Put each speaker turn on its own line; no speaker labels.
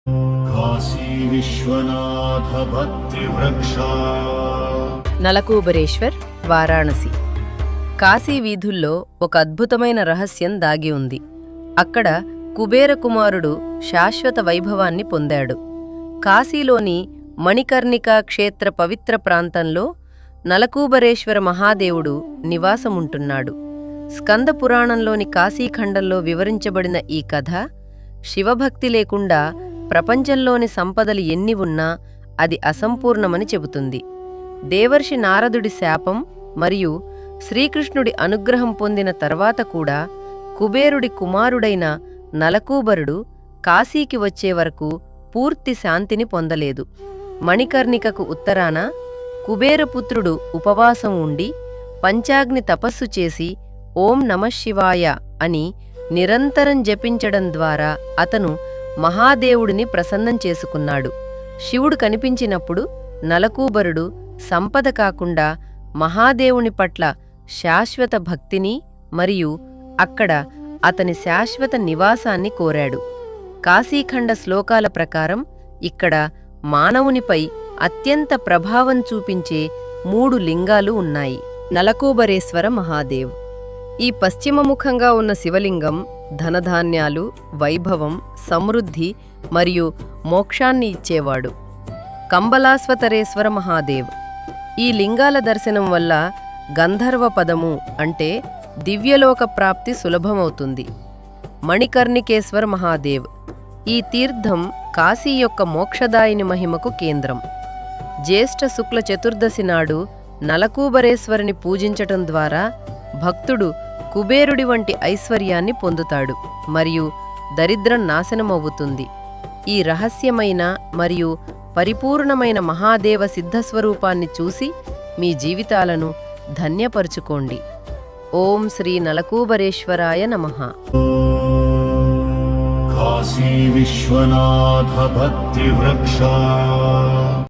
కాశీ విశ్వనాథ భక్తి వృక్ష.
నలకూబరేశ్వర్, వారాణసి. కాశీ వీధుల్లో ఒక అద్భుతమైన రహస్యం దాగి ఉంది. అక్కడ కుబేర కుమారుడు శాశ్వత వైభవాన్ని పొందాడు. కాశీలోని మణికర్ణికా క్షేత్ర పవిత్ర ప్రాంతంలో నలకూబరేశ్వర మహాదేవుడు నివాసముంటున్నాడు. స్కంద పురాణంలోని కాశీఖండంలో వివరించబడిన ఈ కథ శివభక్తి లేకుండా ప్రపంచంలోని సంపదలు ఎన్ని ఉన్నా అది అసంపూర్ణమని చెబుతుంది. దేవర్షి నారదుడి శాపం మరియు శ్రీకృష్ణుడి అనుగ్రహం పొందిన తర్వాత కూడా కుబేరుడి కుమారుడైన నలకూబరుడు కాశీకి వచ్చే వరకు పూర్తి శాంతిని పొందలేదు. మణికర్ణికకు ఉత్తరాన కుబేరపుత్రుడు ఉపవాసం ఉండి పంచాగ్ని తపస్సు చేసి ఓం నమఃశివాయ అని నిరంతరం జపించడం ద్వారా అతను మహాదేవుడిని ప్రసన్నం చేసుకున్నాడు. శివుడు కనిపించినప్పుడు నలకూబరుడు సంపద కాకుండా మహాదేవుని పట్ల శాశ్వత భక్తిని మరియు అక్కడ అతని శాశ్వత నివాసాన్ని కోరాడు. కాశీఖండ శ్లోకాల ప్రకారం ఇక్కడ మానవునిపై అత్యంత ప్రభావం చూపించే 3 లింగాలు ఉన్నాయి. నలకూబరేశ్వర మహాదేవ్. ఈ పశ్చిమముఖంగా ఉన్న శివలింగం ధనధాన్యాలు, వైభవం, సమృద్ధి మరియు మోక్షాన్ని ఇచ్చేవాడు. కంబలాశ్వతరేశ్వర మహాదేవ్. ఈ లింగాల దర్శనం వల్ల గంధర్వ పదము అంటే దివ్యలోక ప్రాప్తి సులభమవుతుంది. మణికర్ణికేశ్వర మహాదేవ్. ఈ తీర్థం కాశీ యొక్క మోక్షదాయిని మహిమకు కేంద్రం. జ్యేష్ఠ శుక్ల చతుర్దశి నాడు నలకూబరేశ్వరుని పూజించటం ద్వారా భక్తుడు కుబేరుడి వంటి ఐశ్వర్యాన్ని పొందుతాడు మరియు దరిద్రం నాశనమవుతుంది. ఈ రహస్యమైన మరియు పరిపూర్ణమైన మహాదేవ సిద్ధస్వరూపాన్ని చూసి మీ జీవితాలను ధన్యపరుచుకోండి. ఓం శ్రీ నలకూబరేశ్వరాయ నమః.
కాశీ విశ్వనాథ భక్తి వృక్ష.